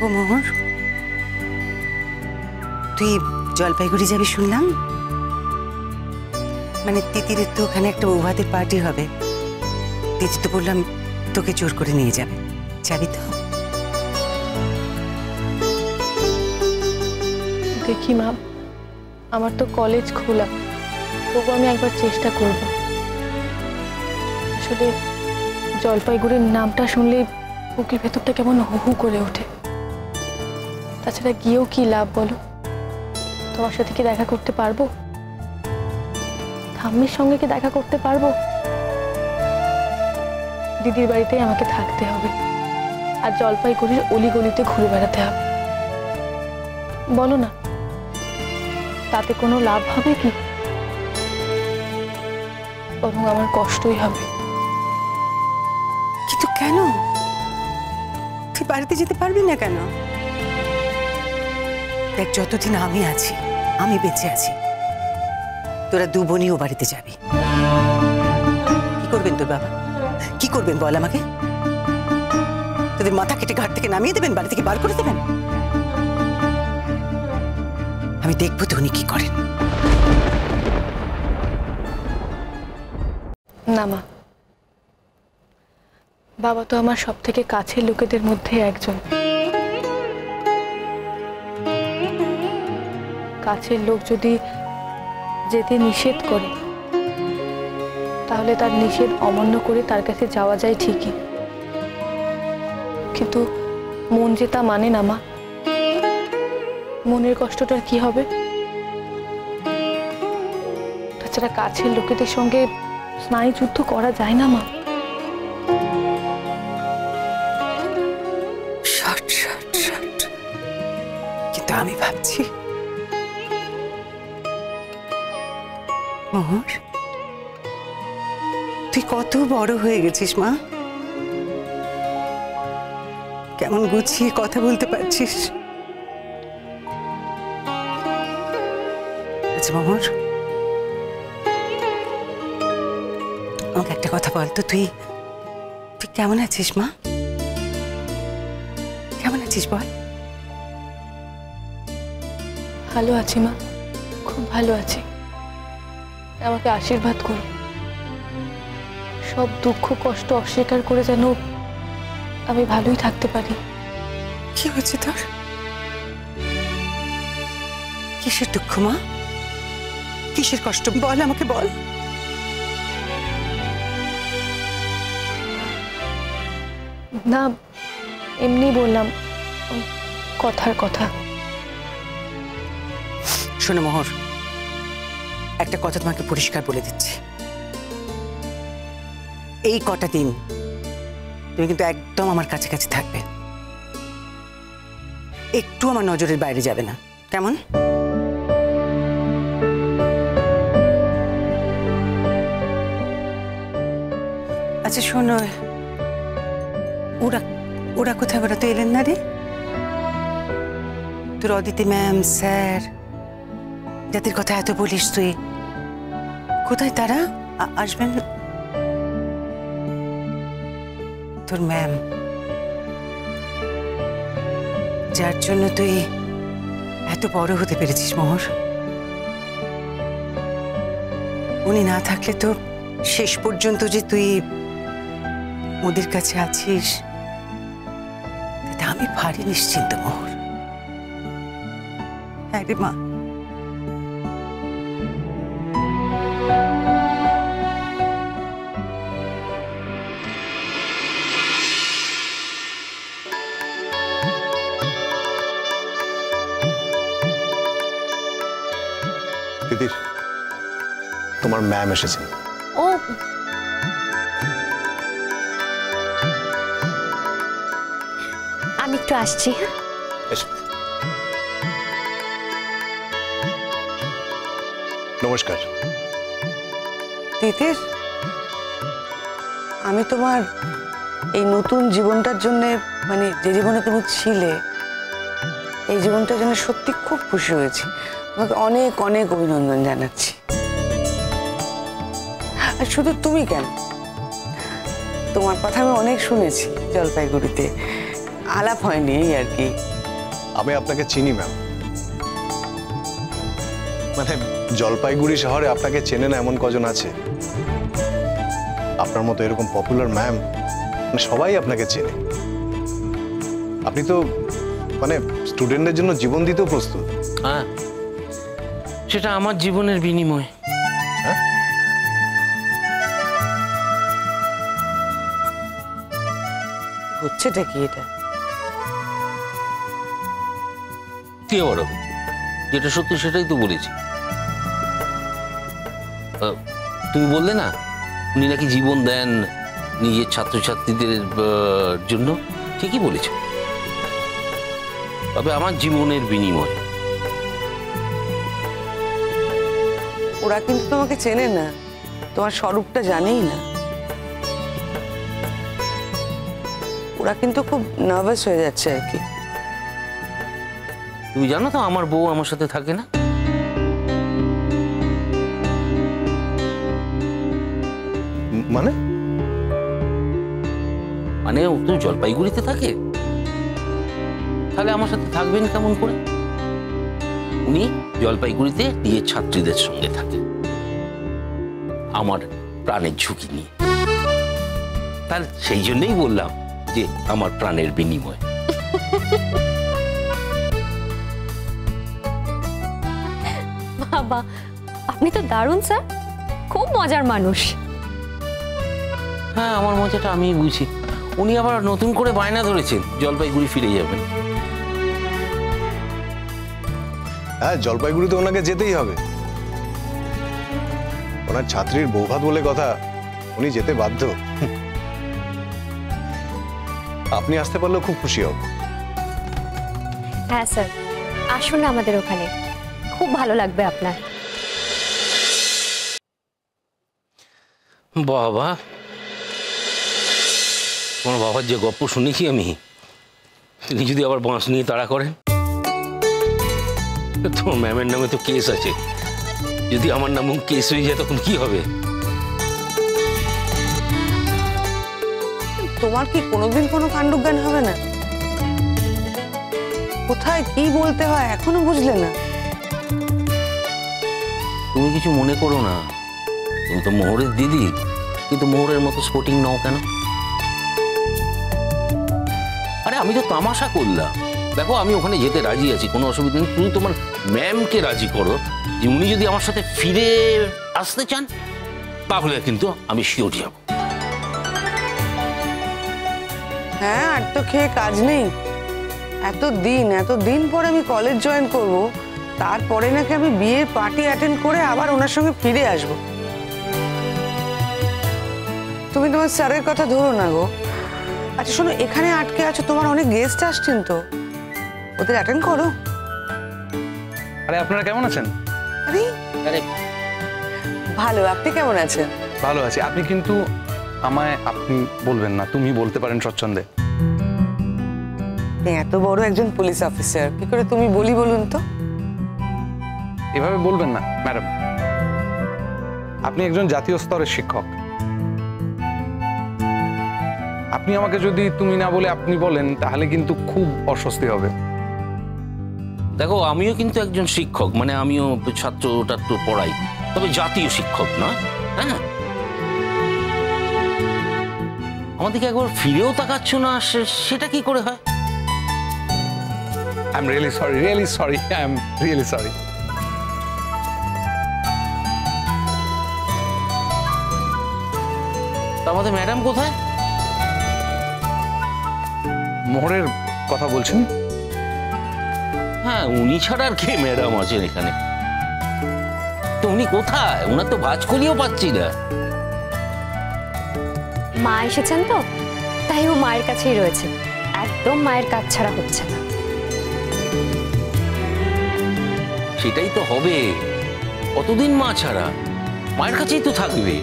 ও মোহর, তুই জলপাইগুড়ি যাবি শুনলাম। মানে তিতিরের তো ওখানে একটা বৌভাতের পার্টি হবে। তিতি তো বললাম তোকে জোর করে নিয়ে যাবে, যাবি তো? দেখি মা, আমার তো কলেজ খোলা, তবু আমি একবার চেষ্টা করব। আসলে জলপাইগুড়ির নামটা শুনলে বুকের ভেতরটা কেমন হু হু করে ওঠে। তাছাড়া গিয়েও কি লাভ বলো? তোমার সাথে কি দেখা করতে পারবো? ঠাম্মির সঙ্গে কি দেখা করতে পারবো? দিদির বাড়িতেই আমাকে থাকতে হবে, আর জলপাইগুড়ির অলিগলিতে ঘুরে বেড়াতে হবে। বলো না, তাতে কোনো লাভ হবে কি? বরং আমার কষ্টই হবে। কিন্তু কেন? তুই বাড়িতে যেতে পারবি না কেন? দেখ, যতদিন আমি আছি, আমি বেঁচে আছি, তোরা দু বোনই ও বাড়িতে যাবি। কি করবেন তোর বাবা? কি করবেন বল আমাকে? তোদের মাথা কেটে ঘাট থেকে নামিয়ে দেবেন, বাড়ি থেকে বার করে দেবেন? আমি দেখবো তো উনি কি করেন। না মা, বাবা তো আমার সব থেকে কাছের লোকেদের মধ্যে একজন। কাছের লোক যদি যেতে নিষেধ করে, তাহলে তার নিষেধ অমান্য করে তার কাছে যাওয়া যায় ঠিকই, কিন্তু মন যে তা মানে না মা। মনের কষ্টটার কি হবে? তাছাড়া কাছের লোকেদের সঙ্গে স্নায়ু যুদ্ধ করা যায় না মা। কিন্তু আমি ভাবছি, মোহর, তুই কত বড় হয়ে গেছিস মা। কেমন গুছিয়ে কথা বলতে পারছিস। আচ্ছা মোহর, আমাকে একটা কথা বলতো, তুই কেমন আছিস মা? কেমন আছিস বল? ভালো আছি মা, খুব ভালো আছি। আমাকে আশীর্বাদ করো, সব দুঃখ কষ্ট অস্বীকার করে যেন আমি ভালোই থাকতে পারি। কি হয়েছে তোর? কিসের দুঃখ মা? কিসের কষ্ট বল আমাকে, বল। না, এমনি বললাম, কথার কথা। শোনো মোহর, একটা কথা তোমাকে পরিষ্কার বলে দিচ্ছি, এই কটা দিন তুমি কিন্তু একদম আমার কাছাকাছি থাকবে, একটু আমার নজরের বাইরে যাবে না, কেমন? আচ্ছা শোনো, ওরা ওরা কোথায় বেড়াতে এলেন না রে? তোর অদিতি ম্যাম, স্যার, যাদের কথা এত বলিস তুই, কোথায় তারা? আসবেন? তোর ম্যাম, যার জন্য তুই এত বড় হতে পেরেছিস মোহর, উনি না থাকলে তো শেষ পর্যন্ত যে তুই ওদের কাছে আছিস, তাতে আমি ভারী নিশ্চিন্ত মোহর। হ্যাঁ রে মা। তিতির, তোমার ম্যাম এসেছেন। ও, আমি একটু আসছি। নমস্কার। তিতির, আমি তোমার এই নতুন জীবনটার জন্য, মানে যে জীবনে তুমি ছিলে, এই জীবনটার জন্য সত্যি খুব খুশি হয়েছি। তোমাকে অনেক অনেক অভিনন্দন জানাচ্ছি। আর শুধু তুমি কেন, তোমার কথা আমি অনেক শুনেছি জলপাইগুড়িতে। আলাপ হয়নি এই আর কি। আমি আপনাকে চিনি ম্যাম, মানে জলপাইগুড়ি শহরে আপনাকে চেনে না এমন কজন আছে? আপনার মতো এরকম পপুলার ম্যাম, মানে সবাই আপনাকে চেনে। আপনি তো মানে স্টুডেন্টদের জন্য জীবন দিতেও প্রস্তুত। হ্যাঁ, সেটা আমার জীবনের বিনিময়। হ্যাঁ, হচ্ছেটা কি এটা? কি আবার হবে? যেটা সত্যি সেটাই তো বলেছি। তুমি বললে না উনি নাকি জীবন দেন নিজের ছাত্রছাত্রীদের জন্য, ঠিকই বলেছ। তবে আমার জীবনের বিনিময়। ওরা কিন্তু তোমাকে চেনে না, তোমার স্বরূপটা জানেই না। ওরা কিন্তু খুব নার্ভাস হয়ে যাচ্ছে আর কি। তুমি জানো তো আমার বউ আমার সাথে থাকে না। মানে মানে ও তো জলপাইগুড়িতে থাকে, তাহলে আমার সাথে থাকবেন কেমন করে? উনি জলপাইগুড়িতে নিজের ছাত্রীদের সঙ্গে থাকে, আমার প্রাণের ঝুঁকি নিয়ে। তাহলে সেই জন্যই বললাম যে আমার প্রাণের বিনিময়। বাবা, আপনি তো দারুণ স্যার, খুব মজার মানুষ। হ্যাঁ, আমার মজাটা আমি বুঝি। উনি আবার নতুন করে বায়না ধরেছেন জলপাইগুড়ি ফিরে যাবেন। হ্যাঁ, জলপাইগুড়িতে ওনাকে যেতেই হবে। ওনার ছাত্রীর বৌভাত বলে কথা, উনি যেতে বাধ্য। আপনি আসতে পারলেও খুব খুশি হব। হ্যাঁ স্যার, আসুন না আমাদের ওখানে, খুব ভালো লাগবে আপনার। বাবা, তোমার বাবার যে গল্প শুনেছি আমি, তিনি যদি আবার বাঁশ নিয়ে তাড়া করেন। তোমার ম্যামের নামে তো কেস আছে, যদি আমার নামও কেস হয়ে যায় তখন কি হবে? তোমার কি কোনোদিন কোনো কাণ্ডজ্ঞান হবে না? কোথায় কি বলতে হয় এখনো বুঝলে না? তুমি কিছু মনে করো না, তুমি তো মোহরের দিদি, কিন্তু মোহরের মতো স্পোর্টিং নও কেন? আরে আমি তো তামাশা করলাম। দেখো, আমি ওখানে যেতে রাজি আছি, কোনো অসুবিধা নেই। তুমি তোমার ম্যামকে রাজি করো যে উনি যদি আমার সাথে ফিরে আসতে চান, তাহলে কিন্তু আমি শিওর যাব। হ্যাঁ, আর তো খেয়ে কাজ নেই। এতদিন পরে আমি কলেজ জয়েন করব, তারপরে নাকি আমি বিয়ের পার্টি অ্যাটেন্ড করে আবার ওনার সঙ্গে ফিরে আসব। তুমি তোমার স্যারের কথা ধরো না গো। আচ্ছা শোনো, এখানে আটকে আছো, তোমার অনেক গেস্ট আসছেন তো, ওদের অ্যাটেন্ড করো। আরে আপনারা কেমন আছেন? আরে আরে ভালো, আপনি কেমন আছেন? ভালো আছি। আপনি কিন্তু আমায় আপনি বলবেন না, তুমি বলতে পারেন স্বচ্ছন্দে। এত বড় একজন পুলিশ অফিসার, কি করে তুমি বলি বলুন তো? এভাবে বলবেন না ম্যাডাম। আপনি একজন জাতীয় স্তরের শিক্ষক। আপনি আমাকে যদি তুমি না বলে আপনি বলেন, তাহলে কিন্তু খুব অস্বস্তি হবে। দেখো, আমিও কিন্তু একজন শিক্ষক, মানে আমিও ছাত্রটা তো পড়াই, তবে জাতীয় শিক্ষক না। হ্যাঁ, আমাদেরকে একবার ফিরেও তাকাচ্ছ না, সেটা কি করে হয়? I am really sorry. তা আমাদের ম্যাডাম কোথায়? মোহরের কথা বলছেন? হ্যাঁ, উনি ছাড়া আর কে ম্যাডাম আছেন এখানে? তো উনি কোথায়? ওনার তো ভাজকলিও পাচ্ছি না। মা এসেছেন তো, তাই ও মায়ের কাছেই রয়েছে, একদম মায়ের কাজ ছাড়া হচ্ছে না। সেটাই তো হবে, কতদিন মা ছাড়া? মায়ের কাছেই তো থাকবে।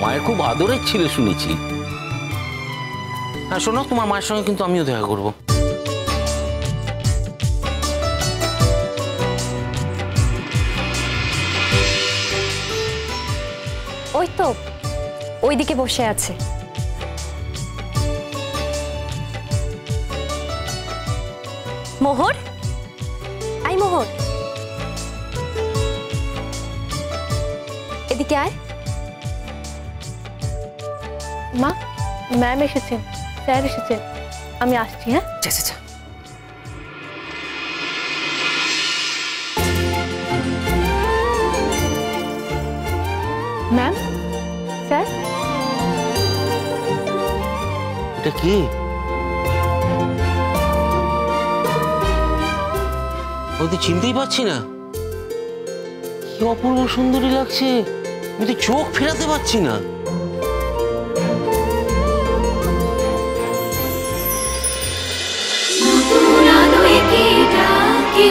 মায়ের খুব আদরের ছিল শুনেছি। হ্যাঁ শোনো, তোমার মায়ের সঙ্গে কিন্তু আমিও দেখা করবো। ওই তো ওইদিকে বসে আছে। মোহর, আই মোহর, এদিকে আয়। মা, ম্যাম এসেছেন, স্যার এসেছেন, আমি আসছি। হ্যাঁ, যা যা যা। Ma'am, sir. এটা কি? আমি তো চিনতেই পারছি না। কি অপূর্ব সুন্দরী লাগছে, আমি তো চোখ ফেরাতে পারছি না। Mudura no equidad que